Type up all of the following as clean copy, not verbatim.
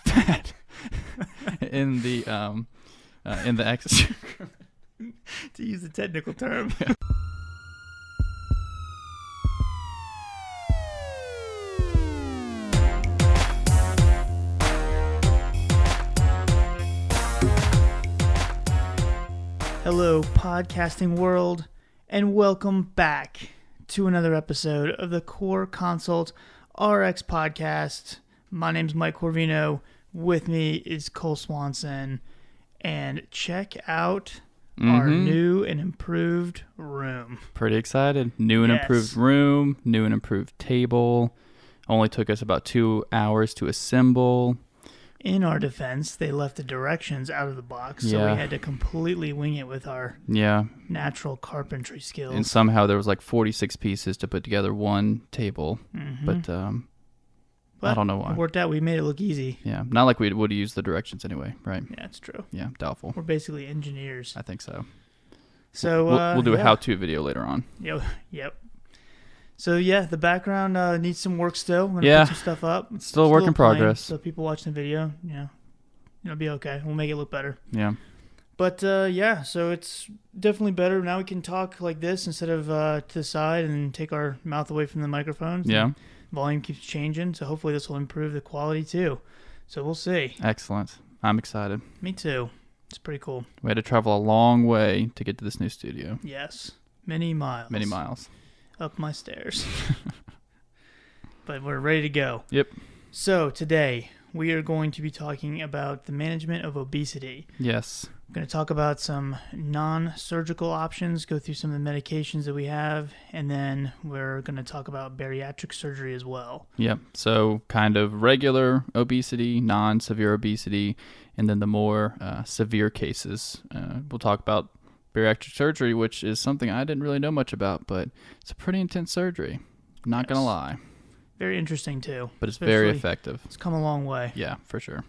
fat in the exercise. To use the technical term. Yeah. Hello, podcasting world, and welcome back to another episode of the Core Consult RX podcast. My name's Mike Corvino. With me is Cole Swanson. And check out our new and improved room. Pretty excited. New and improved room, new and improved table. Only took us about 2 hours to assemble. In our defense, they left the directions out of the box, so we had to completely wing it with our natural carpentry skills. And somehow there was like 46 pieces to put together one table, but I don't know why. It worked out. We made it look easy. Yeah, not like we would use the directions anyway, right? Yeah, it's true. Yeah, doubtful. We're basically engineers. I think so. So we'll do a how-to video later on. Yep. So yeah, the background needs some work still. We're gonna put some stuff up. It's still a work in progress. So people watching the video, it'll be okay. We'll make it look better. Yeah. But so it's definitely better. Now we can talk like this instead of to the side and take our mouth away from the microphones. Yeah. Volume keeps changing, so hopefully this will improve the quality too. So we'll see. Excellent. I'm excited. Me too. It's pretty cool. We had to travel a long way to get to this new studio. Yes. Many miles. Up my stairs. But we're ready to go. Yep. So today we are going to be talking about the management of obesity. Yes. We're going to talk about some non-surgical options, go through some of the medications that we have, and then we're going to talk about bariatric surgery as well. Yep. So kind of regular obesity, non-severe obesity, and then the more severe cases. We'll talk about bariatric surgery, which is something I didn't really know much about, but it's a pretty intense surgery. Not going to lie. Very interesting too. But it's very effective. It's come a long way. Yeah, for sure.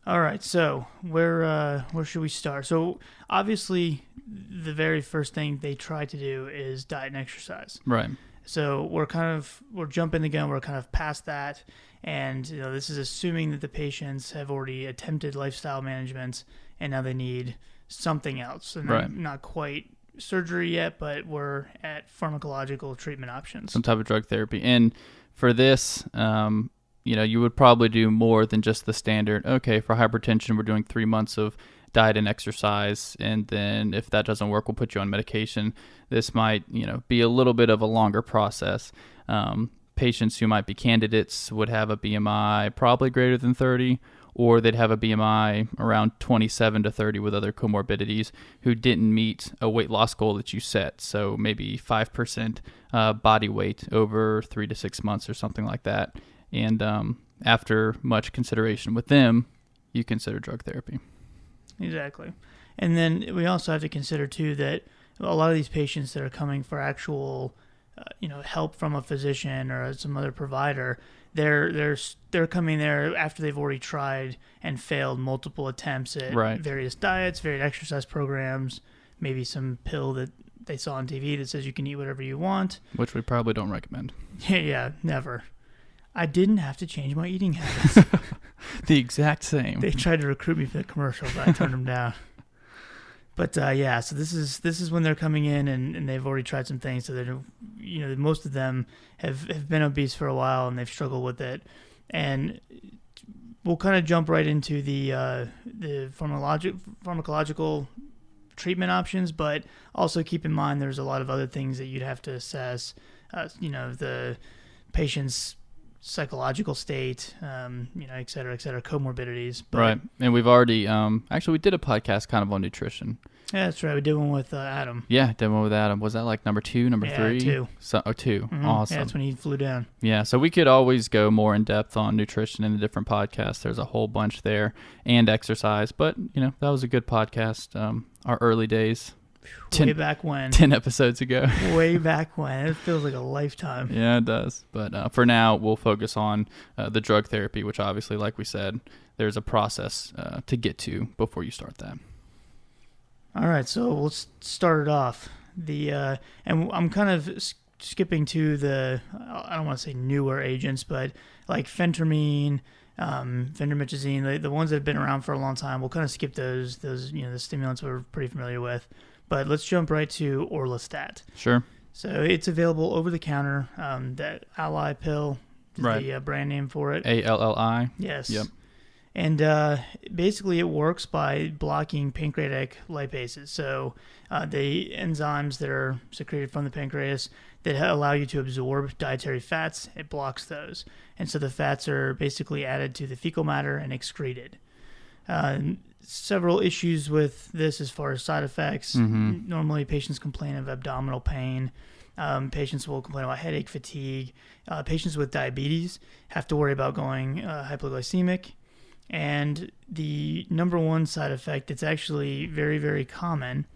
All right, so where should we start? So obviously, the very first thing they try to do is diet and exercise. Right. So we're jumping the gun. We're kind of past that, and this is assuming that the patients have already attempted lifestyle management, and now they need something else. And not quite surgery yet, but we're at pharmacological treatment options. Some type of drug therapy. And for this, you would probably do more than just the standard, okay, for hypertension, we're doing 3 months of diet and exercise, and then if that doesn't work, we'll put you on medication. This might, be a little bit of a longer process. Patients who might be candidates would have a BMI probably greater than 30, or they'd have a BMI around 27 to 30 with other comorbidities who didn't meet a weight loss goal that you set. So maybe 5% body weight over 3 to 6 months or something like that. And after much consideration with them, you consider drug therapy. Exactly. And then we also have to consider, too, that a lot of these patients that are coming for actual help from a physician or some other provider, they're coming there after they've already tried and failed multiple attempts at various diets, various exercise programs, maybe some pill that they saw on TV that says you can eat whatever you want. Which we probably don't recommend. Yeah, never. I didn't have to change my eating habits. The exact same. They tried to recruit me for the commercial, but I turned them down. But so this is when they're coming in and they've already tried some things. So that most of them have been obese for a while and they've struggled with it. And we'll kind of jump right into the pharmacological treatment options, but also keep in mind there's a lot of other things that you'd have to assess. The patient's psychological state, et cetera, comorbidities. But, right. And we've already, we did a podcast kind of on nutrition. Yeah, that's right. We did one with Adam. Yeah, did one with Adam. Was that like number 2, number 3? 2. So, 2. Mm-hmm. Awesome. Yeah, that's when he flew down. Yeah, so we could always go more in depth on nutrition in a different podcast. There's a whole bunch there, and exercise. But, that was a good podcast. Our early days. Way back when. 10 episodes ago. Way back when. It feels like a lifetime. Yeah, it does. But for now, we'll focus on the drug therapy, which obviously, like we said, there's a process to get to before you start that. All right, so we'll start it off. And I'm kind of skipping to the, I don't want to say newer agents, but like phentermine Vendomycin, the ones that have been around for a long time. We'll kind of skip those the stimulants we're pretty familiar with. But let's jump right to orlistat. Sure. So it's available over the counter. That Ally pill is the brand name for it. ALLI. Yes. Yep. And basically it works by blocking pancreatic lipases. So the enzymes that are secreted from the pancreas that allow you to absorb dietary fats, it blocks those. And so the fats are basically added to the fecal matter and excreted. Several issues with this as far as side effects. Mm-hmm. Normally patients complain of abdominal pain. Patients will complain about headache, fatigue. Patients with diabetes have to worry about going hypoglycemic. And the number one side effect, it's actually very, very common.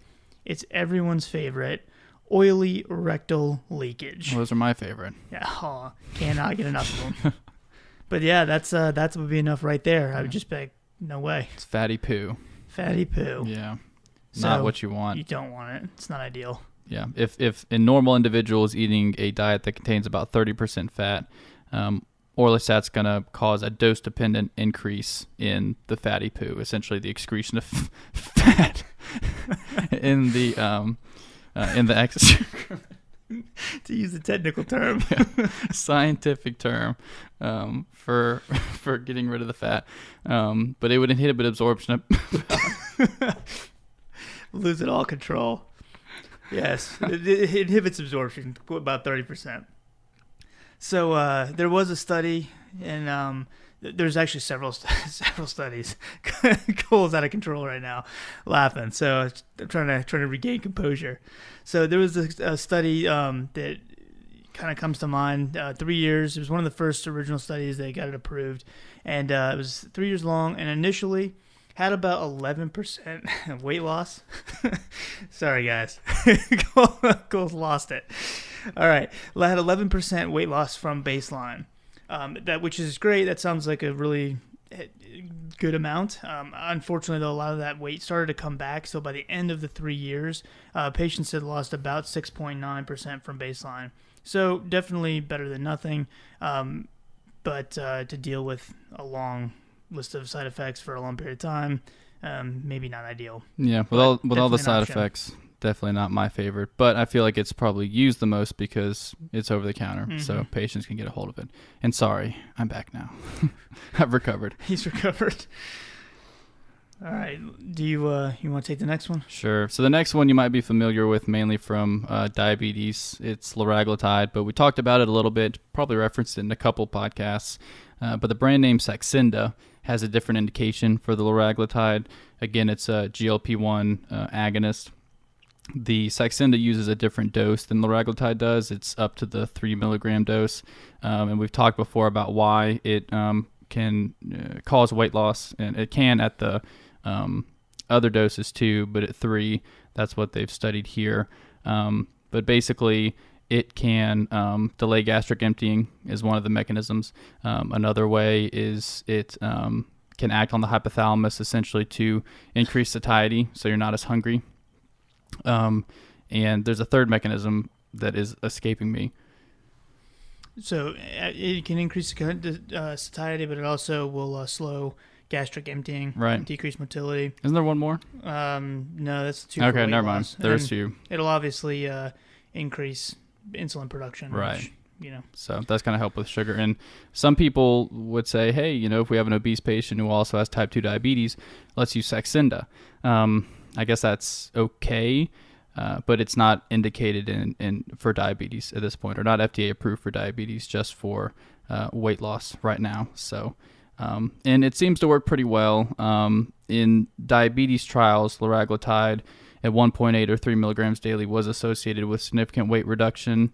It's everyone's favorite, oily rectal leakage. Well, those are my favorite. Yeah, cannot get enough of them. But yeah, that would be enough right there. I would just be like, no way. It's fatty poo. Fatty poo. Yeah. So not what you want. You don't want it. It's not ideal. Yeah. If a normal individual is eating a diet that contains about 30% fat, orlistat's going to cause a dose-dependent increase in the fatty poo, essentially the excretion of fat in the excrement. To use a technical term. Scientific term for getting rid of the fat. But it would inhibit absorption of losing all control. Yes, it inhibits absorption about 30%. So there was a study, and there's actually several studies. Cole's out of control right now, laughing. So I'm trying to regain composure. So there was a study that kind of comes to mind. 3 years. It was one of the first original studies that got it approved, and it was 3 years long. And initially had about 11% weight loss. Sorry, guys. Cole's lost it. All right. I had 11% weight loss from baseline, which is great. That sounds like a really good amount. Unfortunately, though, a lot of that weight started to come back. So by the end of the 3 years, patients had lost about 6.9% from baseline. So definitely better than nothing. But to deal with a long list of side effects for a long period of time, maybe not ideal. Yeah, with all the side effects, definitely not my favorite. But I feel like it's probably used the most because it's over the counter, so patients can get a hold of it. And sorry, I'm back now. I've recovered. He's recovered. All right. Do you want to take the next one? Sure. So the next one you might be familiar with mainly from diabetes. It's liraglutide, but we talked about it a little bit, probably referenced it in a couple podcasts. But the brand name Saxenda has a different indication for the liraglutide. Again, it's a GLP-1 agonist. The Saxenda uses a different dose than liraglutide does. It's up to the 3 milligram dose. And we've talked before about why it can cause weight loss, and it can at the other doses too, but at 3, that's what they've studied here. But basically, it can delay gastric emptying is one of the mechanisms. Another way is it can act on the hypothalamus essentially to increase satiety, so you're not as hungry. And there's a third mechanism that is escaping me. So it can increase satiety, but it also will slow gastric emptying, right? Decrease motility. Isn't there one more? No, that's 2. Okay, never mind. There's 2. It'll obviously increase insulin production, right? Which, so that's going to help with sugar. And some people would say, hey, if we have an obese patient who also has type 2 diabetes, let's use Saxenda. I guess that's okay. But it's not indicated in for diabetes at this point, or not FDA approved for diabetes, just for weight loss right now. So, and it seems to work pretty well. In diabetes trials, liraglutide at 1.8 or 3 milligrams daily was associated with significant weight reduction,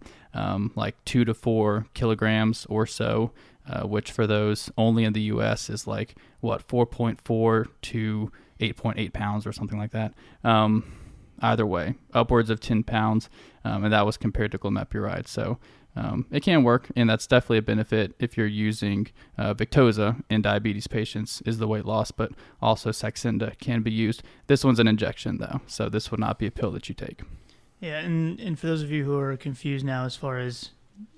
like 2 to 4 kilograms or so, which for those only in the U.S. is like, 4.4 to 8.8 pounds or something like that. Either way, upwards of 10 pounds, and that was compared to glimepiride. So it can work, and that's definitely a benefit if you're using Victoza in diabetes patients, is the weight loss, but also Saxenda can be used. This one's an injection, though, so this would not be a pill that you take. Yeah, and for those of you who are confused now as far as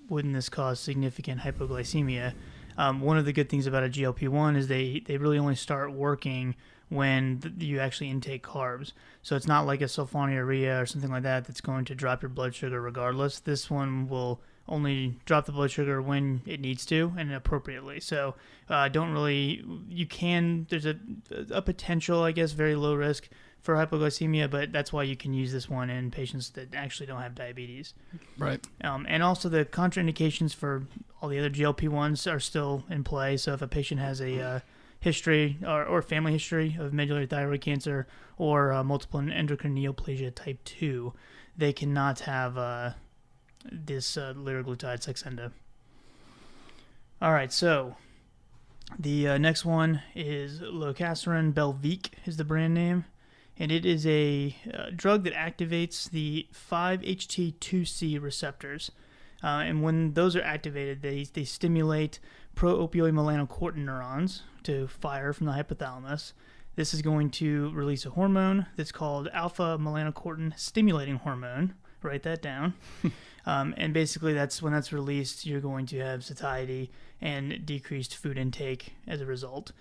wouldn't this cause significant hypoglycemia, One of the good things about a GLP-1 is they really only start working when you actually intake carbs. So it's not like a sulfonylurea or something like that that's going to drop your blood sugar regardless. This one will only drop the blood sugar when it needs to and appropriately. So there's a potential, I guess, very low risk for hypoglycemia, but that's why you can use this one in patients that actually don't have diabetes. Right. And also the contraindications for all the other GLP-1s are still in play. So if a patient has a history or family history of medullary thyroid cancer or multiple endocrine neoplasia type 2, they cannot have this liraglutide Saxenda. All right, so the next one is lorcaserin. Veeck is the brand name, and it is a drug that activates the 5-HT2C receptors. And when those are activated, they stimulate pro-opioid melanocortin neurons to fire from the hypothalamus. This is going to release a hormone that's called alpha melanocortin stimulating hormone. Write that down. And basically, when that's released, you're going to have satiety and decreased food intake as a result.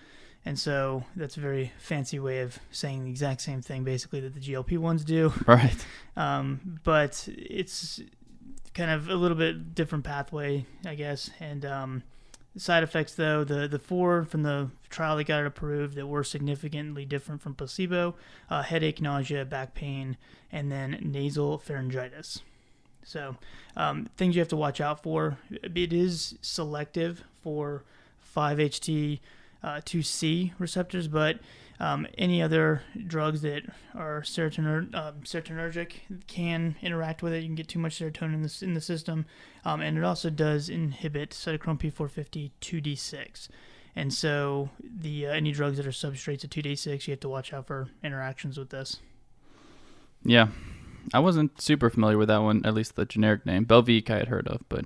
And so that's a very fancy way of saying the exact same thing, basically, that the GLP-1s do. Right. But it's kind of a little bit different pathway, I guess. And side effects, though, the 4 from the trial that got it approved that were significantly different from placebo: headache, nausea, back pain, and then nasal pharyngitis. So things you have to watch out for. It is selective for 5-HT2C receptors, but any other drugs that are serotonergic can interact with it. You can get too much serotonin in the system, and it also does inhibit cytochrome P450 2D6. And so any drugs that are substrates of 2D6, you have to watch out for interactions with this. Yeah. I wasn't super familiar with that one, at least the generic name. Veeck I had heard of, but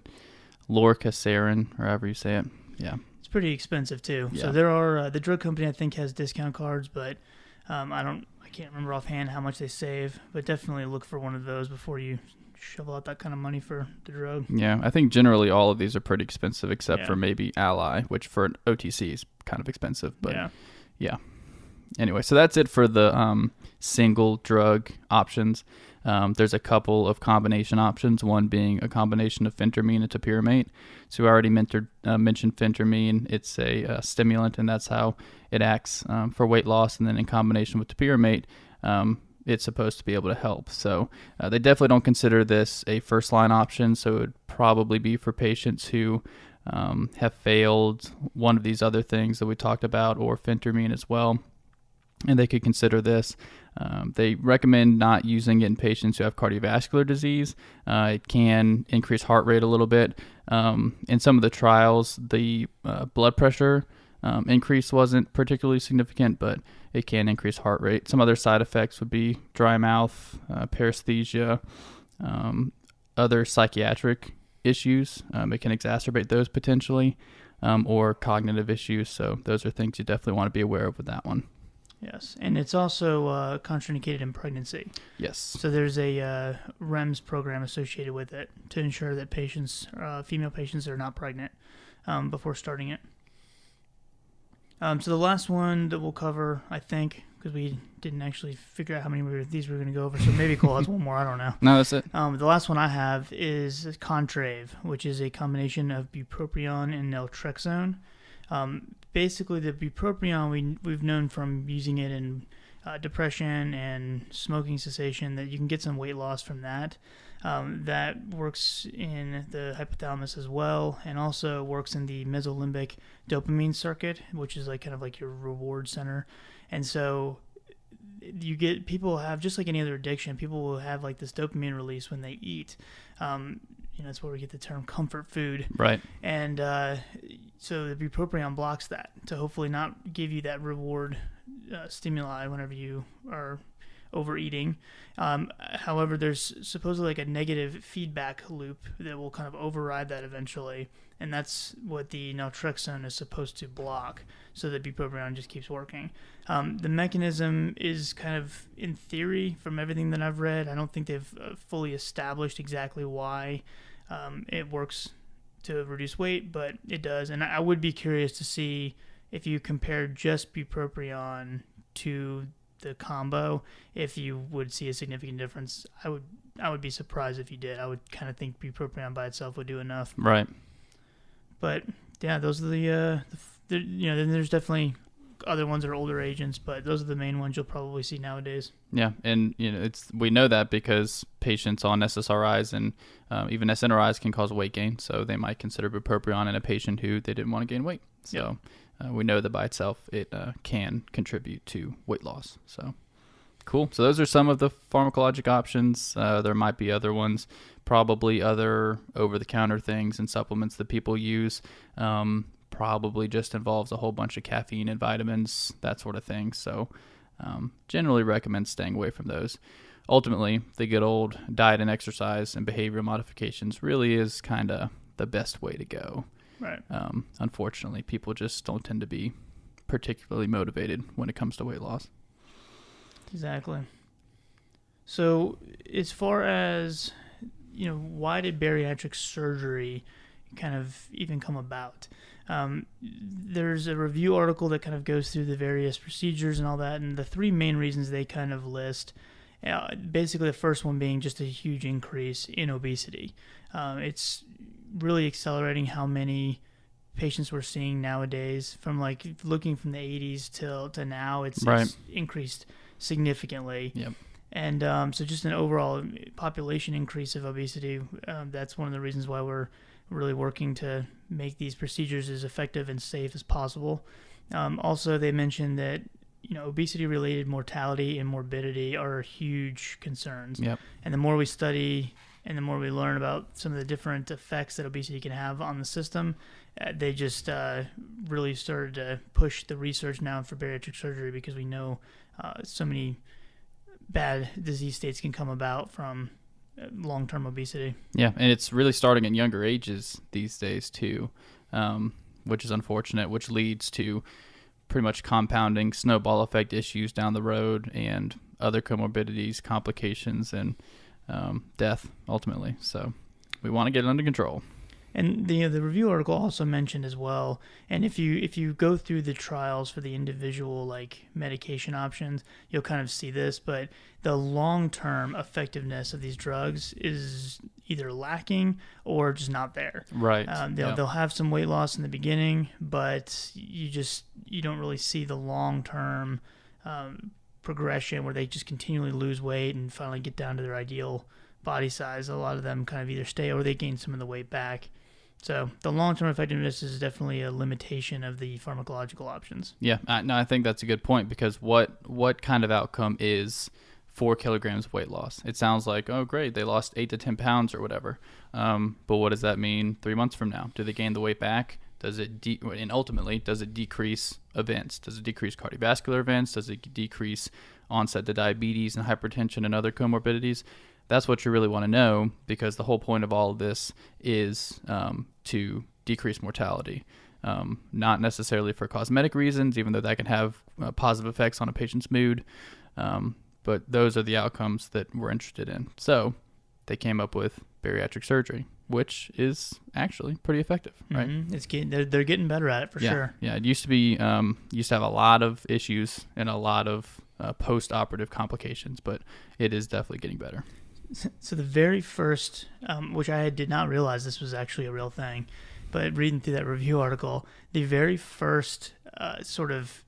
lorcaserin, or however you say it, yeah. It's pretty expensive too. Yeah. So there are the drug company I think has discount cards, but I can't remember offhand how much they save. But definitely look for one of those before you shovel out that kind of money for the drug. Yeah, I think generally all of these are pretty expensive, except for maybe Ally, which for an OTC is kind of expensive. But yeah. Anyway, so that's it for the single drug options. There's a couple of combination options, one being a combination of phentermine and topiramate. So we already mentioned phentermine. It's a stimulant, and that's how it acts for weight loss. And then in combination with topiramate, it's supposed to be able to help. So they definitely don't consider this a first-line option, so it would probably be for patients who have failed one of these other things that we talked about, or phentermine as well. And they could consider this. They recommend not using it in patients who have cardiovascular disease. It can increase heart rate a little bit. In some of the trials, the blood pressure increase wasn't particularly significant, but it can increase heart rate. Some other side effects would be dry mouth, paresthesia, other psychiatric issues. It can exacerbate those potentially, or cognitive issues. So those are things you definitely want to be aware of with that one. Yes, and it's also contraindicated in pregnancy. Yes. So there's a REMS program associated with it to ensure that female patients are not pregnant before starting it. So the last one that we'll cover, I think, because we didn't actually figure out how many of these we were going to go over, so maybe Cole has one more, I don't know. No, that's it. The last one I have is Contrave, which is a combination of bupropion and naltrexone. Basically, the bupropion we've known from using it in depression and smoking cessation that you can get some weight loss from that. That works in the hypothalamus as well, and also works in the mesolimbic dopamine circuit, which is kind of like your reward center. And so you get people have, just like any other addiction, people will have like this dopamine release when they eat. That's where we get the term comfort food. Right. And so the bupropion blocks that to hopefully not give you that reward stimuli whenever you are overeating. However, there's supposedly like a negative feedback loop that will kind of override that eventually. And that's what the naltrexone is supposed to block, so that bupropion just keeps working. The mechanism is kind of, in theory, from everything that I've read, I don't think they've fully established exactly why it works to reduce weight, but it does. And I would be curious to see if you compare just bupropion to the combo, if you would see a significant difference. I would be surprised if you did. I would kind of think bupropion by itself would do enough. Right. But yeah, those are the then there's definitely other ones that are older agents, but those are the main ones you'll probably see nowadays. Yeah, and we know that because patients on SSRIs and even SNRIs can cause weight gain, so they might consider bupropion in a patient who they didn't want to gain weight. So we know that by itself it can contribute to weight loss. So cool. So those are some of the pharmacologic options. There might be other ones, probably other over-the-counter things and supplements that people use. Probably just involves a whole bunch of caffeine and vitamins, that sort of thing. So generally recommend staying away from those. Ultimately, the good old diet and exercise and behavioral modifications really is kind of the best way to go. Right. Unfortunately, people just don't tend to be particularly motivated when it comes to weight loss. Exactly. So as far as, why did bariatric surgery kind of even come about? There's a review article that kind of goes through the various procedures and all that, and the three main reasons they kind of list, basically the first one being just a huge increase in obesity. It's really accelerating how many patients we're seeing nowadays, from like looking from the 80s to now. It's increased significantly. Yep. And so just an overall population increase of obesity, that's one of the reasons why we're really working to make these procedures as effective and safe as possible. Also, they mentioned that obesity-related mortality and morbidity are huge concerns. Yep. And the more we study and the more we learn about some of the different effects that obesity can have on the system, they just really started to push the research now for bariatric surgery, because we know so many bad disease states can come about from long-term obesity. Yeah, and it's really starting at younger ages these days too, which is unfortunate, which leads to pretty much compounding snowball effect issues down the road and other comorbidities, complications, and death ultimately. So we want to get it under control. And the review article also mentioned as well, and if you go through the trials for the individual medication options, you'll kind of see this, but the long-term effectiveness of these drugs is either lacking or just not there. Right. They'll have some weight loss in the beginning, but you don't really see the long-term progression where they just continually lose weight and finally get down to their ideal body size. A lot of them kind of either stay or they gain some of the weight back. So the long-term effectiveness is definitely a limitation of the pharmacological options. Yeah, no, I think that's a good point, because what kind of outcome is 4 kilograms of weight loss? It sounds like, oh, great, they lost 8 to 10 pounds or whatever. But what does that mean 3 months from now? Do they gain the weight back? Does it and ultimately, does it decrease events? Does it decrease cardiovascular events? Does it decrease onset to diabetes and hypertension and other comorbidities? That's what you really want to know, because the whole point of all of this is to decrease mortality. Not necessarily for cosmetic reasons, even though that can have positive effects on a patient's mood. But those are the outcomes that we're interested in. So they came up with bariatric surgery, which is actually pretty effective, right? Mm-hmm. They're getting better at it for sure. Yeah, it used to have a lot of issues and a lot of post-operative complications, but it is definitely getting better. So the very first, which I did not realize this was actually a real thing, but reading through that review article, the very first sort of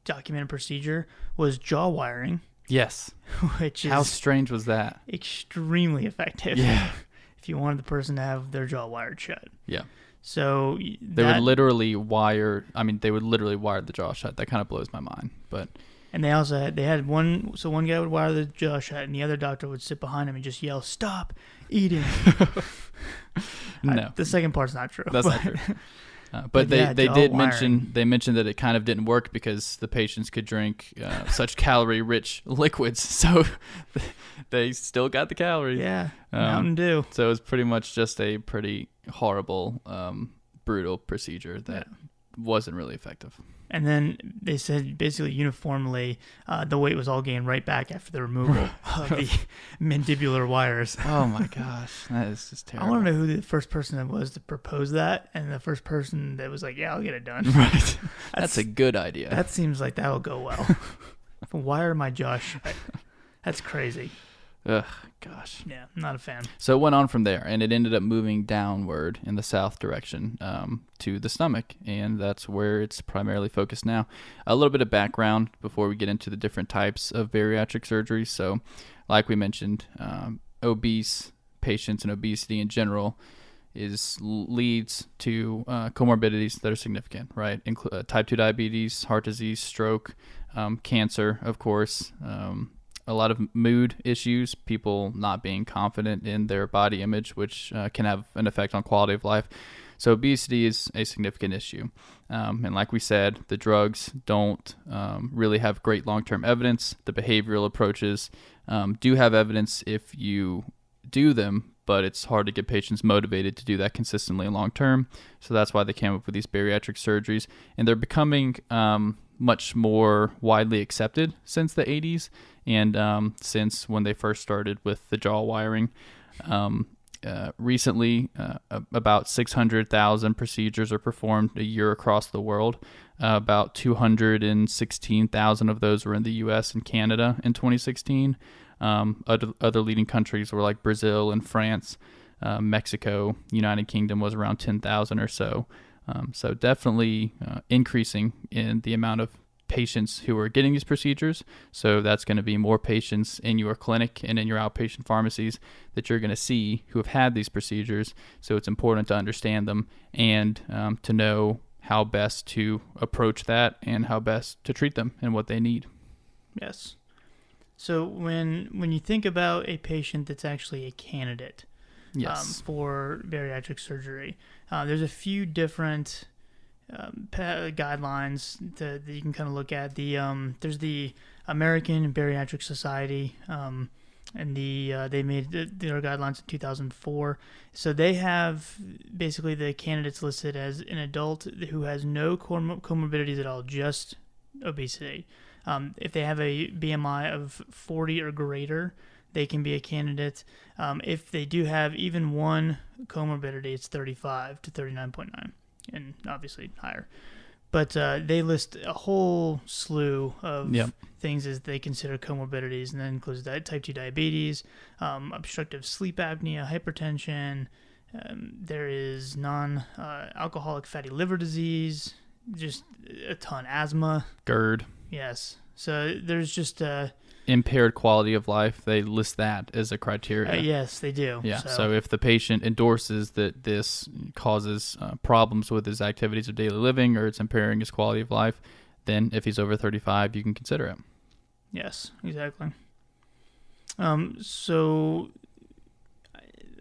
documented procedure was jaw wiring. Yes. Which is how strange was that? Extremely effective. Yeah. If you wanted the person to have their jaw wired shut. Yeah. So they would literally wire the jaw shut. That kind of blows my mind, but. And they had one guy would wire the jaw shut, and the other doctor would sit behind him and just yell, "Stop eating." No. The second part's not true. That's not true. But they mentioned that it kind of didn't work because the patients could drink such calorie-rich liquids, so they still got the calories. Yeah, Mountain Dew. So it was pretty much just a pretty horrible, brutal procedure that wasn't really effective. And then they said basically uniformly the weight was all gained right back after the removal of the mandibular wires. Oh my gosh, that is just terrible. I want to know who the first person that was to propose that, and the first person that was like, yeah, I'll get it done. Right. That's a good idea. That seems like that'll go well. Wire my jaw shut. That's crazy. Ugh, gosh. Yeah, I'm not a fan. So it went on from there, and it ended up moving downward in the south direction to the stomach, and that's where it's primarily focused now. A little bit of background before we get into the different types of bariatric surgery. So, like we mentioned, obese patients and obesity in general leads to comorbidities that are significant, right? Type 2 diabetes, heart disease, stroke, cancer, of course, a lot of mood issues, people not being confident in their body image, which can have an effect on quality of life. So obesity is a significant issue. And like we said, the drugs don't really have great long-term evidence. The behavioral approaches do have evidence if you do them, but it's hard to get patients motivated to do that consistently and long-term. So that's why they came up with these bariatric surgeries. And they're becoming much more widely accepted since the 80s and since when they first started with the jaw wiring. Recently, about 600,000 procedures are performed a year across the world. About 216,000 of those were in the U.S. and Canada in 2016. Other leading countries were like Brazil and France, Mexico, United Kingdom was around 10,000 or so. So definitely increasing in the amount of patients who are getting these procedures. So that's going to be more patients in your clinic and in your outpatient pharmacies that you're going to see who have had these procedures. So it's important to understand them and to know how best to approach that and how best to treat them and what they need. Yes. So when you think about a patient that's actually a candidate for bariatric surgery, there's a few different guidelines that you can kind of look at. There's the American Bariatric Society, and they made their guidelines in 2004. So they have basically the candidates listed as an adult who has no comorbidities at all, just obesity. If they have a BMI of 40 or greater, they can be a candidate. If they do have even one comorbidity, it's 35 to 39.9. And obviously higher. But they list a whole slew of things as they consider comorbidities, and that includes type 2 diabetes, obstructive sleep apnea, hypertension. There is non-alcoholic fatty liver disease, just a ton. Asthma. GERD. Yes. So there's just... impaired quality of life, they list that as a criteria. Yes, they do. Yeah. So if the patient endorses that this causes problems with his activities of daily living or it's impairing his quality of life, then if he's over 35, you can consider it. Yes, exactly. So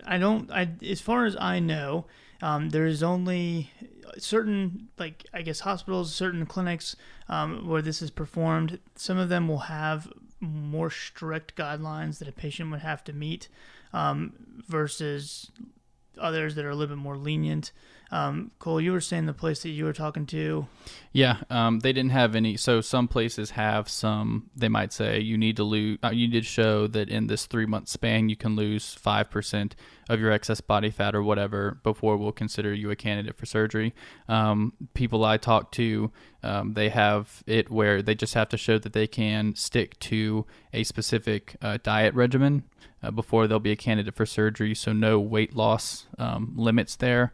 as far as I know, there is only certain, like, I guess hospitals, certain clinics where this is performed. Some of them will have more strict guidelines that a patient would have to meet versus others that are a little bit more lenient. Cole, you were saying the place that you were talking to. Yeah, they didn't have any. So some places have some. They might say you need to lose. You need to show that in this 3-month span you can lose 5% of your excess body fat or whatever before we'll consider you a candidate for surgery. People I talk to, they have it where they just have to show that they can stick to a specific diet regimen before they'll be a candidate for surgery. So no weight loss limits there.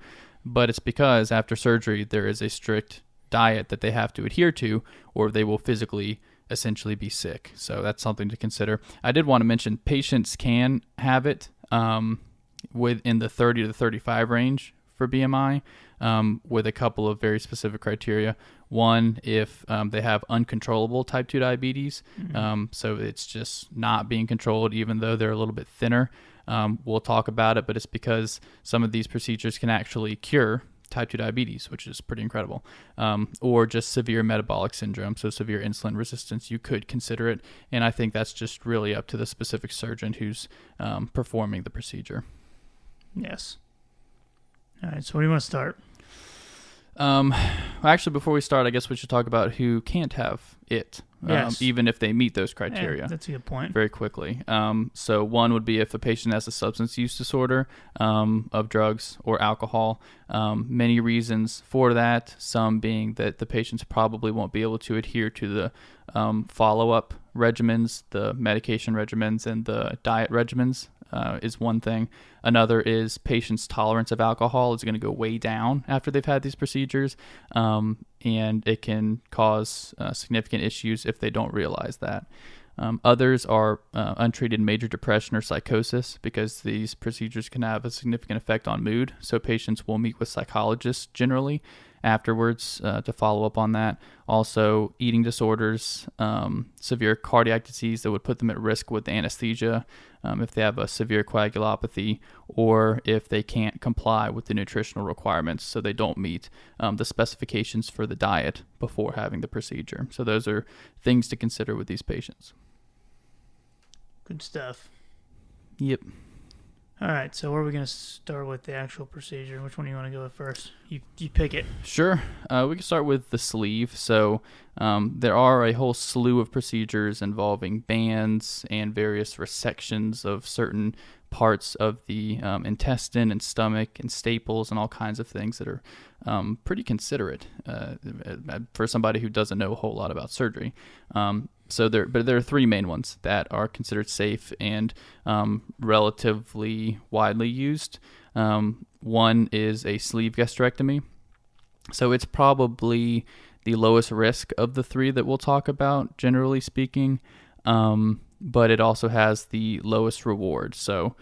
But it's because after surgery, there is a strict diet that they have to adhere to, or they will physically essentially be sick. So that's something to consider. I did want to mention patients can have it within the 30 to 35 range for BMI with a couple of very specific criteria. One, if they have uncontrollable type 2 diabetes, so it's just not being controlled even though they're a little bit thinner. We'll talk about it, but it's because some of these procedures can actually cure type 2 diabetes, which is pretty incredible, or just severe metabolic syndrome, so severe insulin resistance. You could consider it, and I think that's just really up to the specific surgeon who's performing the procedure. Yes. All right, so where do you want to start? Actually, before we start, I guess we should talk about who can't have it, Yes. even if they meet those criteria. Yeah, that's a good point. Very quickly. So one would be if a patient has a substance use disorder of drugs or alcohol. Many reasons for that, some being that the patients probably won't be able to adhere to the follow-up regimens, the medication regimens, and the diet regimens. Is one thing. Another is patients' tolerance of alcohol is going to go way down after they've had these procedures, and it can cause significant issues if they don't realize that. Others are untreated major depression or psychosis, because these procedures can have a significant effect on mood. So patients will meet with psychologists generally afterwards to follow up on that. Also, eating disorders, severe cardiac disease that would put them at risk with anesthesia if they have a severe coagulopathy, or if they can't comply with the nutritional requirements, so they don't meet the specifications for the diet before having the procedure. So those are things to consider with these patients. Good stuff. Yep. All right, so where are we going to start with the actual procedure? Which one do you want to go with first? You pick it. Sure. We can start with the sleeve. So there are a whole slew of procedures involving bands and various resections of certain parts of the intestine and stomach and staples and all kinds of things that are pretty considerate for somebody who doesn't know a whole lot about surgery. But there are three main ones that are considered safe and relatively widely used. One is a sleeve gastrectomy. So it's probably the lowest risk of the three that we'll talk about, generally speaking, but it also has the lowest reward. So,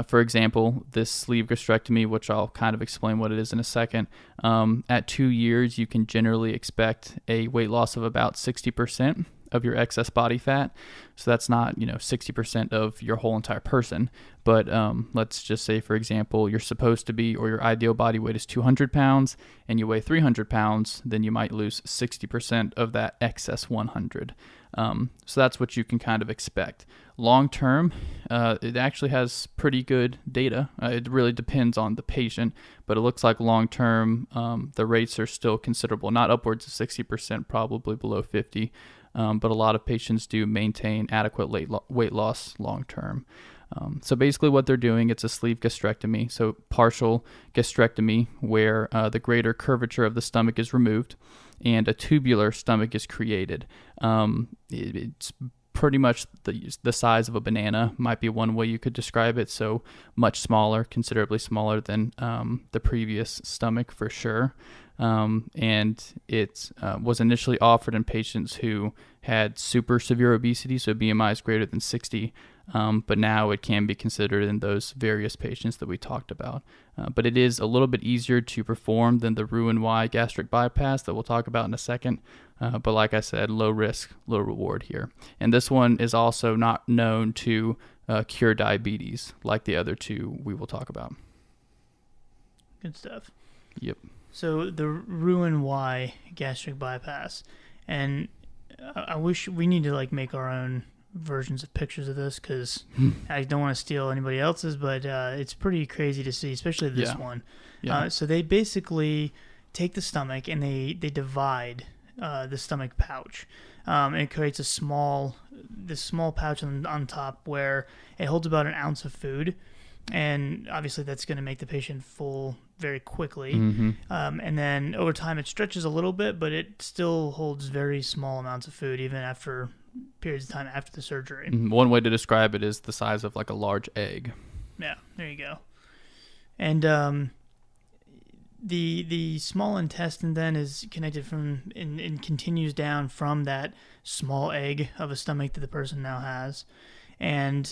for example, this sleeve gastrectomy, which I'll kind of explain what it is in a second, at 2 years, you can generally expect a weight loss of about 60% of your excess body fat. So that's not, 60% of your whole entire person. But let's just say, for example, you're supposed to be, or your ideal body weight is 200 pounds and you weigh 300 pounds, then you might lose 60% of that excess 100. So that's what you can kind of expect. Long term, it actually has pretty good data. It really depends on the patient, but it looks like long term, the rates are still considerable, not upwards of 60%, probably below 50%. But a lot of patients do maintain adequate weight loss long term. So basically what they're doing, it's a sleeve gastrectomy, so partial gastrectomy where the greater curvature of the stomach is removed and a tubular stomach is created. It's pretty much the size of a banana, might be one way you could describe it, so much smaller, considerably smaller than the previous stomach for sure. And it was initially offered in patients who had super severe obesity, so BMIs greater than 60, but now it can be considered in those various patients that we talked about. But it is a little bit easier to perform than the Roux-en-Y gastric bypass that we'll talk about in a second. But like I said, low risk, low reward here. And this one is also not known to cure diabetes like the other two we will talk about. Good stuff. Yep. So the Roux-en-Y gastric bypass, and I wish we need to make our own versions of pictures of this, because I don't want to steal anybody else's, but it's pretty crazy to see, especially this one. Yeah. So they basically take the stomach and they divide the stomach pouch. And it creates this small pouch on top where it holds about an ounce of food. And obviously that's going to make the patient full very quickly. Mm-hmm. And then over time it stretches a little bit, but it still holds very small amounts of food even after periods of time after the surgery. One way to describe it is the size of like a large egg. Yeah, there you go. And the small intestine then is connected and continues down from that small egg of a stomach that the person now has. And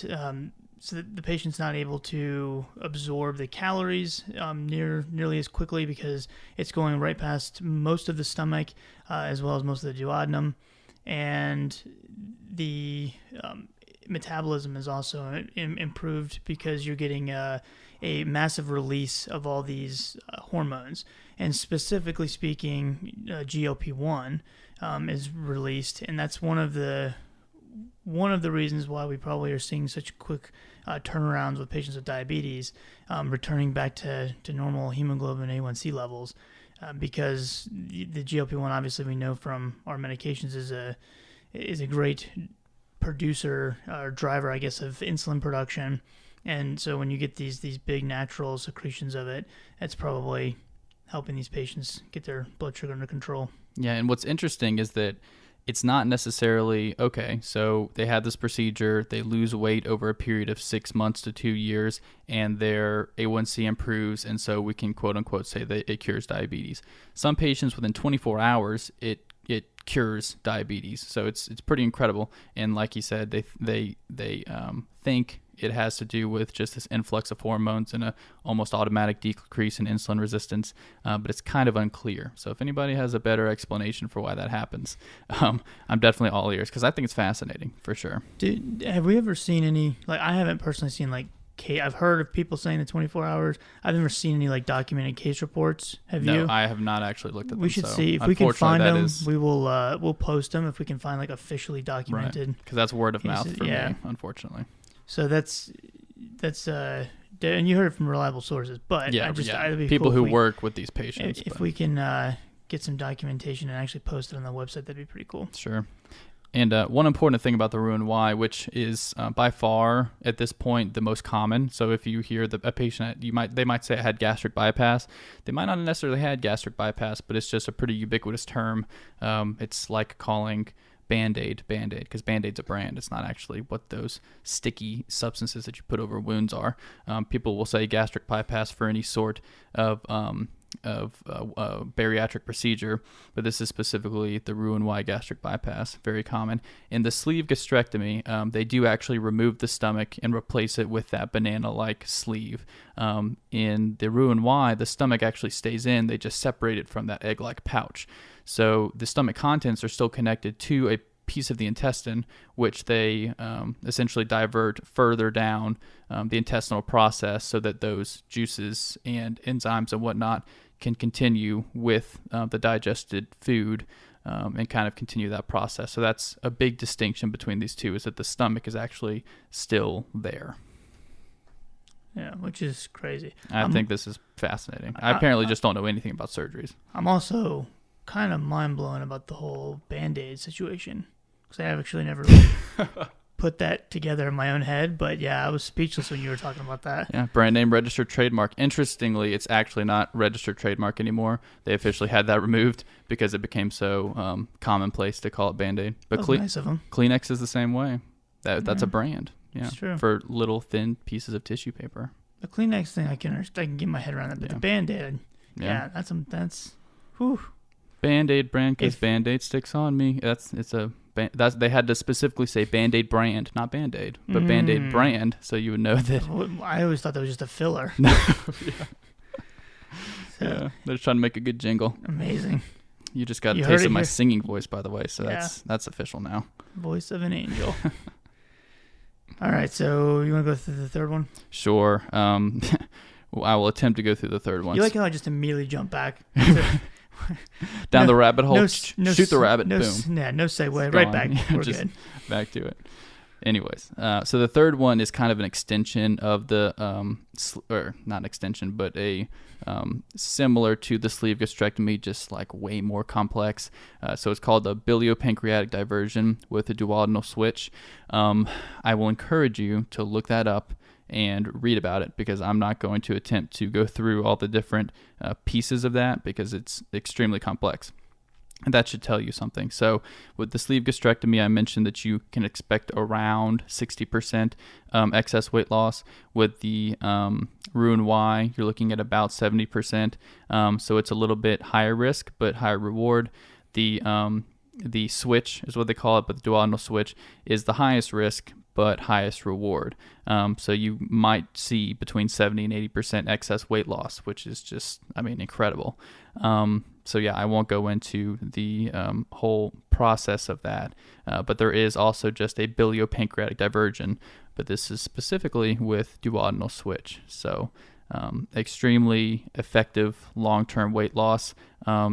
so that the patient's not able to absorb the calories nearly as quickly, because it's going right past most of the stomach as well as most of the duodenum. And the metabolism is also improved because you're getting a massive release of all these hormones. And specifically speaking, GLP-1 is released, and that's one of the reasons why we probably are seeing such quick turnarounds with patients with diabetes, returning back to normal hemoglobin A1C levels. because the GLP-1, obviously we know from our medications, is a great producer or driver, I guess, of insulin production. And so when you get these big natural secretions of it, it's probably helping these patients get their blood sugar under control. Yeah, and what's interesting is that it's not necessarily, okay, so they had this procedure, they lose weight over a period of 6 months to 2 years, and their A1C improves, and so we can quote-unquote say that it cures diabetes. Some patients, within 24 hours, it cures diabetes, so it's pretty incredible. And like you said, they think it has to do with just this influx of hormones and a almost automatic decrease in insulin resistance, but it's kind of unclear. So if anybody has a better explanation for why that happens, I'm definitely all ears, because I think it's fascinating for sure. Have we ever seen any, like, I haven't personally seen, like, I've heard of people saying the 24 hours. I've never seen any, like, documented case reports. Have you? No, I have not actually looked at them. We should see if we can find them. We will we'll post them if we can find, like, officially documented. Because that's word of cases. mouth for me, unfortunately. So that's and you heard it from reliable sources, but it'd be people cool who work with these patients. If we can get some documentation and actually post it on the website, that'd be pretty cool. Sure. And one important thing about the Roux-en-Y, which is by far at this point the most common. So if you hear a patient, they might say it had gastric bypass. They might not necessarily had gastric bypass, but it's just a pretty ubiquitous term. It's like calling Band-Aid, because Band-Aid's a brand. It's not actually what those sticky substances that you put over wounds are. People will say gastric bypass for any sort of bariatric procedure, but this is specifically the Roux-en-Y gastric bypass, very common. In the sleeve gastrectomy, they do actually remove the stomach and replace it with that banana-like sleeve. In the Roux-en-Y, the stomach actually stays in. They just separate it from that egg-like pouch. So the stomach contents are still connected to a piece of the intestine, which they essentially divert further down the intestinal process so that those juices and enzymes and whatnot can continue with the digested food and kind of continue that process. So that's a big distinction between these two, is that the stomach is actually still there. Yeah, which is crazy. I think this is fascinating. I apparently just don't know anything about surgeries. I'm also kind of mind-blown about the whole Band-Aid situation, because I have actually never put that together in my own head. But yeah, I was speechless when you were talking about that. Yeah, brand name, registered trademark. Interestingly, it's actually not registered trademark anymore. They officially had that removed because it became so commonplace to call it Band-Aid. But nice of them. Kleenex is the same way. That's a brand. Yeah, true. For little thin pieces of tissue paper. The Kleenex thing, I can get my head around that. But the Band-Aid, that's whew. Band-Aid brand, because Band-Aid sticks on me. They had to specifically say Band-Aid brand, not Band-Aid, but Band-Aid brand, so you would know that. I always thought that was just a filler. Yeah, they're just trying to make a good jingle. Amazing. You just got a taste of my singing voice, by the way, so that's official now. Voice of an angel. All right, so you want to go through the third one? Sure. I will attempt to go through the third one. You like how I just immediately jump back? Down the rabbit hole, shoot the rabbit, boom. Yeah, no segue, right back. We're just good. Back to it. Anyways, so the third one is kind of an extension of the, or not an extension, but a similar to the sleeve gastrectomy, just like way more complex. So it's called the biliopancreatic diversion with the duodenal switch. I will encourage you to look that up and read about it, because I'm not going to attempt to go through all the different pieces of that, because it's extremely complex. And that should tell you something. So with the sleeve gastrectomy, I mentioned that you can expect around 60% excess weight loss. With the Roux-en-Y, you're looking at about 70%. So it's a little bit higher risk, but higher reward. The switch is what they call it, but the duodenal switch is the highest risk, but highest reward. So you might see between 70 and 80% excess weight loss, which is just, incredible. So yeah, I won't go into the whole process of that, but there is also just a biliopancreatic diversion, but this is specifically with duodenal switch. So extremely effective long-term weight loss,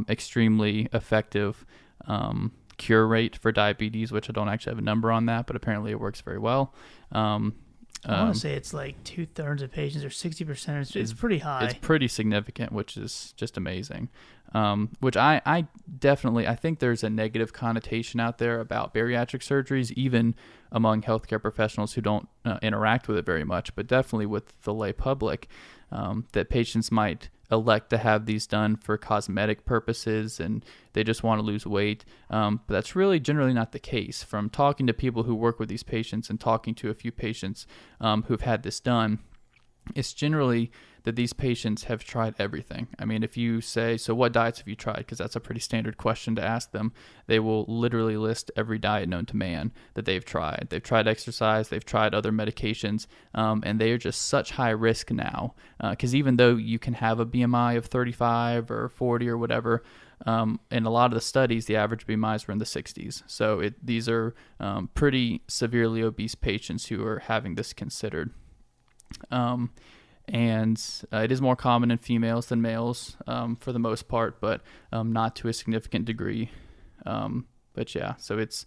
extremely effective cure rate for diabetes, which I don't actually have a number on that, but apparently it works very well. I want to say it's like 2/3 of patients, or 60%. It's pretty high. It's pretty significant, which is just amazing. which I definitely, I think there's a negative connotation out there about bariatric surgeries, even among healthcare professionals who don't interact with it very much, but definitely with the lay public, that patients might elect to have these done for cosmetic purposes and they just want to lose weight. But that's really generally not the case. From talking to people who work with these patients and talking to a few patients who've had this done, it's generally that these patients have tried everything. I mean, if you say, so what diets have you tried? Because that's a pretty standard question to ask them. They will literally list every diet known to man that they've tried. They've tried exercise, they've tried other medications, and they are just such high risk now. Because even though you can have a BMI of 35 or 40 or whatever, in a lot of the studies, the average BMIs were in the 60s. So these are pretty severely obese patients who are having this considered. And it is more common in females than males for the most part, but not to a significant degree. But yeah, so it's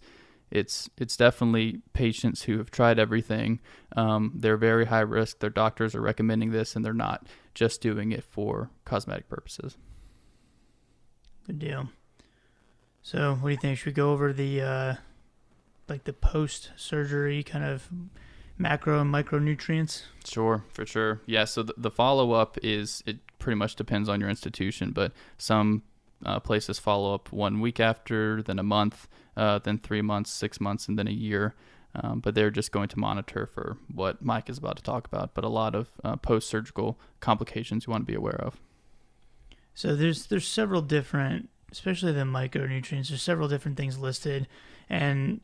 definitely patients who have tried everything. They're very high risk. Their doctors are recommending this, and they're not just doing it for cosmetic purposes. Good deal. So what do you think? Should we go over the the post-surgery kind of macro and micronutrients? Sure, for sure. Yeah, so the follow-up it pretty much depends on your institution, but some places follow up 1 week after, then a month, then 3 months, 6 months, and then a year. But they're just going to monitor for what Mike is about to talk about, but a lot of post-surgical complications you want to be aware of. So there's several different, especially the micronutrients, there's several different things listed. And,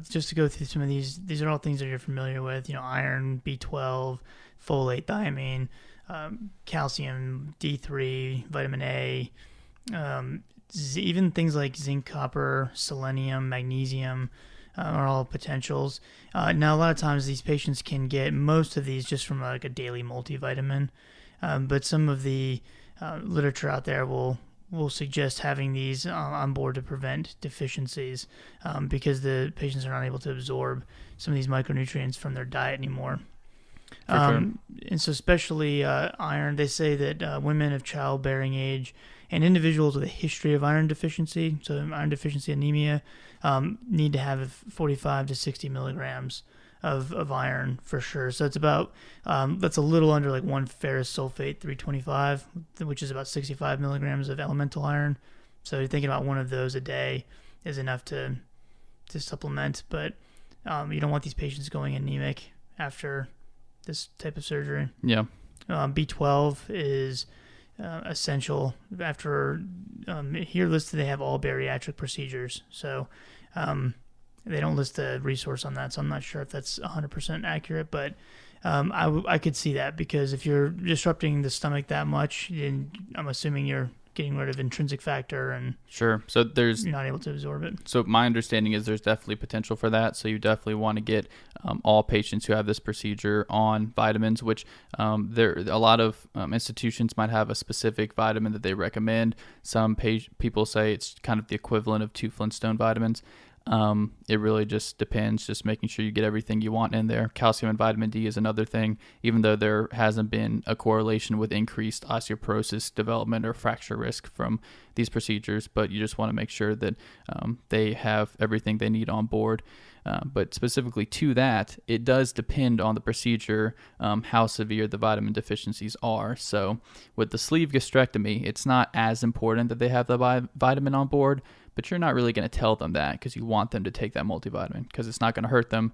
just to go through some of these are all things that you're familiar with, iron, B12, folate, thiamine, calcium, D3, vitamin A, even things like zinc, copper, selenium, magnesium are all potentials. Now, a lot of times these patients can get most of these just from a daily multivitamin, but some of the literature out there will suggest having these on board to prevent deficiencies because the patients are not able to absorb some of these micronutrients from their diet anymore. Sure. And so especially iron, they say that women of childbearing age and individuals with a history of iron deficiency, so iron deficiency anemia, need to have 45 to 60 milligrams of iron for sure. So it's about, that's a little under like 1 ferrous sulfate 325, which is about 65 milligrams of elemental iron. So you're thinking about one of those a day is enough to supplement, but you don't want these patients going anemic after this type of surgery. Yeah. B12 is essential after, here listed they have all bariatric procedures. So they don't list the resource on that, so I'm not sure if that's 100% accurate, but I could see that because if you're disrupting the stomach that much, then I'm assuming you're getting rid of intrinsic factor and sure. So you're not able to absorb it. So my understanding is there's definitely potential for that. So you definitely want to get all patients who have this procedure on vitamins, which there a lot of institutions might have a specific vitamin that they recommend. Some people say it's kind of the equivalent of 2 Flintstone vitamins. It really just depends, just making sure you get everything you want in there. Calcium and vitamin D is another thing, even though there hasn't been a correlation with increased osteoporosis development or fracture risk from these procedures, but you just want to make sure that they have everything they need on board. But specifically to that, it does depend on the procedure, how severe the vitamin deficiencies are. So with the sleeve gastrectomy, it's not as important that they have the vitamin on board, but you're not really going to tell them that because you want them to take that multivitamin because it's not going to hurt them.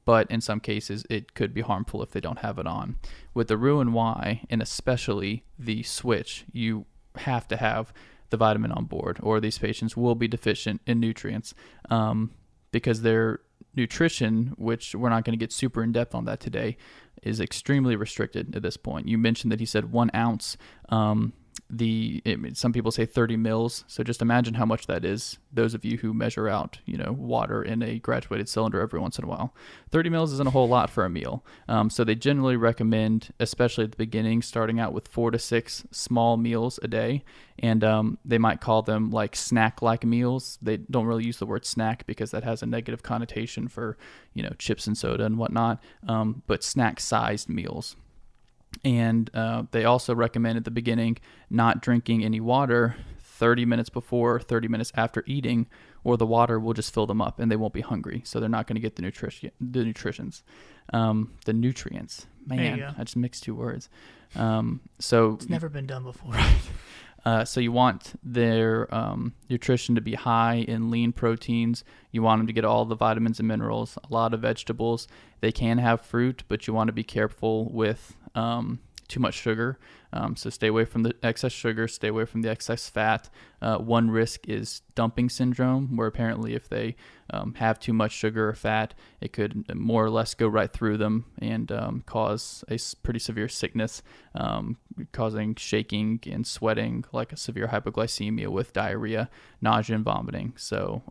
But in some cases, it could be harmful if they don't have it on. With the Roux-en-Y, and especially the switch, you have to have the vitamin on board or these patients will be deficient in nutrients because their nutrition, which we're not going to get super in depth on that today, is extremely restricted at this point. You mentioned that he said 1 ounce. Some people say 30 mils. So just imagine how much that is. Those of you who measure out, water in a graduated cylinder every once in a while, 30 mils isn't a whole lot for a meal. So they generally recommend, especially at the beginning, starting out with 4 to 6 small meals a day. And they might call them like snack-like meals. They don't really use the word snack because that has a negative connotation for, chips and soda and whatnot. But snack-sized meals. And they also recommend at the beginning not drinking any water 30 minutes before, 30 minutes after eating, or the water will just fill them up and they won't be hungry. So they're not going to get the nutrients. The nutrients. Man, I just mixed two words. So it's never been done before. So you want their nutrition to be high in lean proteins. You want them to get all the vitamins and minerals, a lot of vegetables. They can have fruit, but you want to be careful with too much sugar. So stay away from the excess sugar, stay away from the excess fat. One risk is dumping syndrome, where apparently if they have too much sugar or fat, it could more or less go right through them and cause a pretty severe sickness, causing shaking and sweating, like a severe hypoglycemia with diarrhea, nausea, and vomiting. So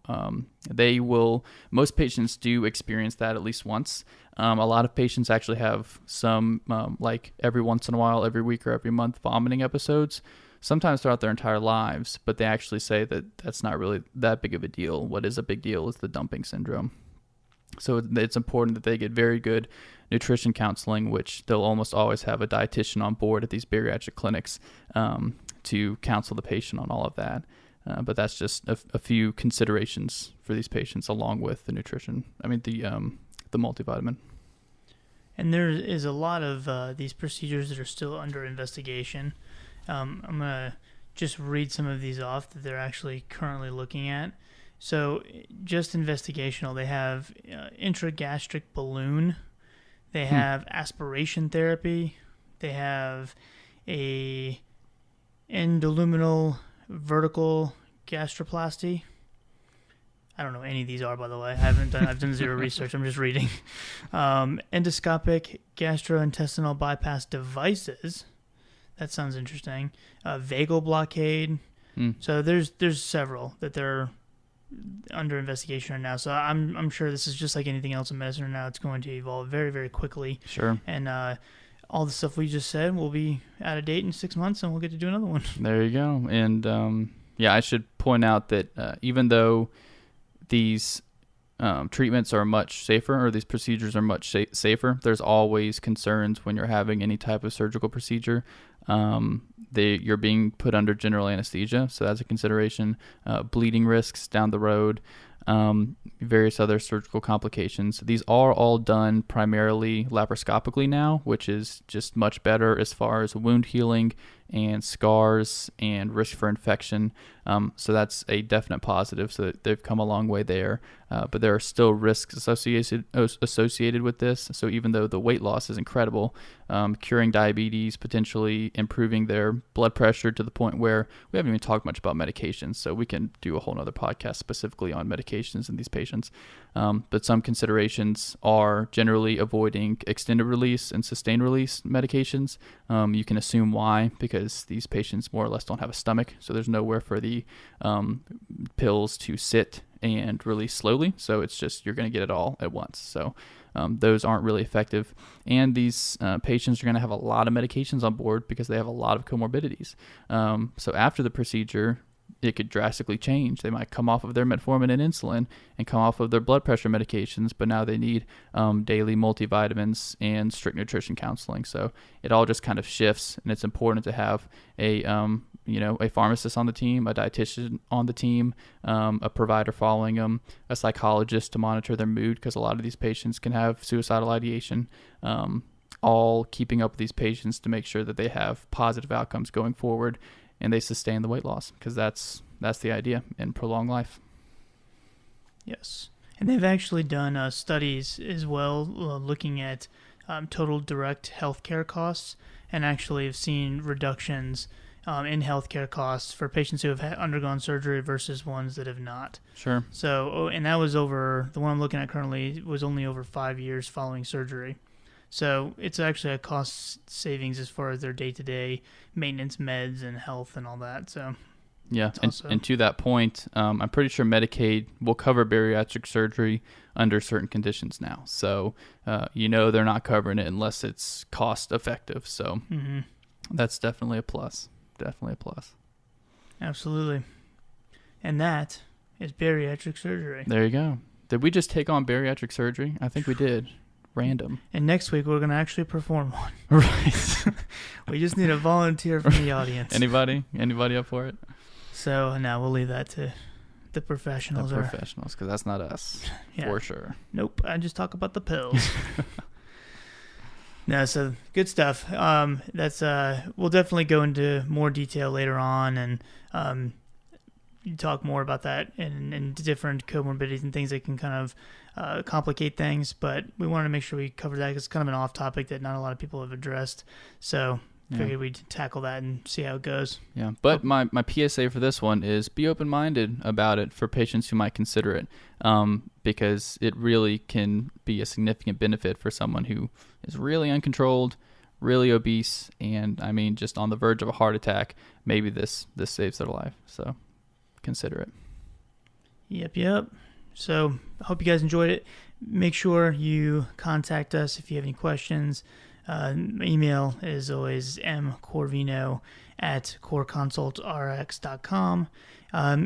most patients do experience that at least once. A lot of patients actually have some, like every once in a while, every week or every month, vomiting episodes, sometimes throughout their entire lives, but they actually say that that's not really that big of a deal. What is a big deal is the dumping syndrome. So it's important that they get very good nutrition counseling, which they'll almost always have a dietitian on board at these bariatric clinics to counsel the patient on all of that. But that's just a few considerations for these patients, along with the nutrition. The multivitamin. And there is a lot of these procedures that are still under investigation. I'm going to just read some of these off that they're actually currently looking at. So just investigational, they have intragastric balloon. They have aspiration therapy. They have a endoluminal vertical gastroplasty. I don't know what any of these are, by the way. I've done zero research. I'm just reading. Endoscopic gastrointestinal bypass devices. That sounds interesting. Vagal blockade. So there's several that they're under investigation right now. So I'm sure this is just like anything else in medicine right now. It's going to evolve very, very quickly. Sure. And all the stuff we just said will be out of date in 6 months, and we'll get to do another one. There you go. And I should point out that even though these treatments are much safer, or these procedures are much safer, there's always concerns when you're having any type of surgical procedure. You're being put under general anesthesia, so that's a consideration. Bleeding risks down the road, various other surgical complications. These are all done primarily laparoscopically now, which is just much better as far as wound healing and scars and risk for infection. So that's a definite positive. So they've come a long way there. But there are still risks associated with this. So even though the weight loss is incredible, curing diabetes, potentially improving their blood pressure to the point where we haven't even talked much about medications. So we can do a whole nother podcast specifically on medications in these patients. But some considerations are generally avoiding extended release and sustained release medications. You can assume why, because these patients more or less don't have a stomach. So there's nowhere for the pills to sit and release slowly. So it's just, you're going to get it all at once. So those aren't really effective. And these patients are going to have a lot of medications on board because they have a lot of comorbidities. So after the procedure, it could drastically change. They might come off of their metformin and insulin and come off of their blood pressure medications, but now they need daily multivitamins and strict nutrition counseling. So it all just kind of shifts, and it's important to have a pharmacist on the team, a dietitian on the team, a provider following them, a psychologist to monitor their mood, because a lot of these patients can have suicidal ideation. All keeping up with these patients to make sure that they have positive outcomes going forward and they sustain the weight loss, because that's the idea in prolonged life. Yes. And they've actually done studies as well looking at total direct healthcare costs, and actually have seen reductions in healthcare costs for patients who have undergone surgery versus ones that have not. Sure. So, and that was over, the one I'm looking at currently was only over 5 years following surgery. So it's actually a cost savings as far as their day-to-day maintenance, meds, and health and all that. So yeah, and to that point, I'm pretty sure Medicaid will cover bariatric surgery under certain conditions now. So they're not covering it unless it's cost effective. So that's definitely a plus. Definitely a plus. Absolutely. And that is bariatric surgery. There you go. Did we just take on bariatric surgery? I think we did. random. And next week we're going to actually perform one. Right. We just need a volunteer from the audience. Anybody up for it? So now we'll leave that to the professionals. Because that's not us, for sure. Nope, I just talk about the pills. No, so good stuff. That's we'll definitely go into more detail later on, and talk more about that and different comorbidities and things that can kind of complicate things. But we wanted to make sure we covered that because it's kind of an off topic that not a lot of people have addressed. So figured we'd tackle that and see how it goes. Yeah, but my PSA for this one is be open-minded about it for patients who might consider it, because it really can be a significant benefit for someone who is really uncontrolled, really obese, and I mean just on the verge of a heart attack. Maybe this saves their life, so consider it. Yep. So I hope you guys enjoyed it. Make sure you contact us if you have any questions. Email is always mcorvino@coreconsultrx.com.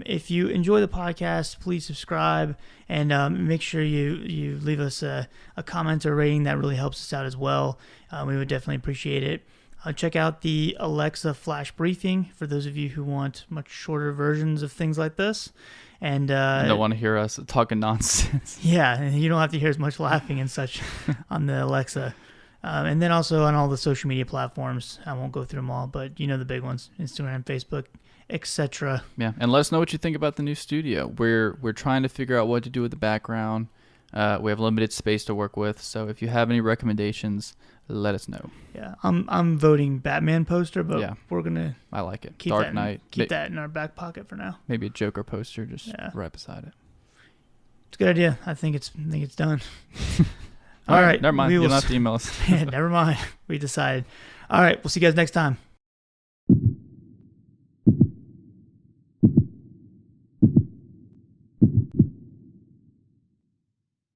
If you enjoy the podcast, please subscribe and make sure you leave us a comment or rating. That really helps us out as well. We would definitely appreciate it. Check out the Alexa Flash Briefing for those of you who want much shorter versions of things like this. And don't want to hear us talking nonsense. Yeah, and you don't have to hear as much laughing and such on the Alexa. And then also on all the social media platforms. I won't go through them all, but you know the big ones: Instagram, Facebook, etc. Yeah, and let us know what you think about the new studio. We're trying to figure out what to do with the background. We have limited space to work with, so if you have any recommendations, let us know. Yeah, I'm voting Batman poster, but we're gonna. I like it. Keep Dark Knight. Keep that in our back pocket for now. Maybe a Joker poster just right beside it. It's a good idea. I think it's done. All right. Never mind. You'll have to email us. Yeah, never mind. We decided. All right. We'll see you guys next time.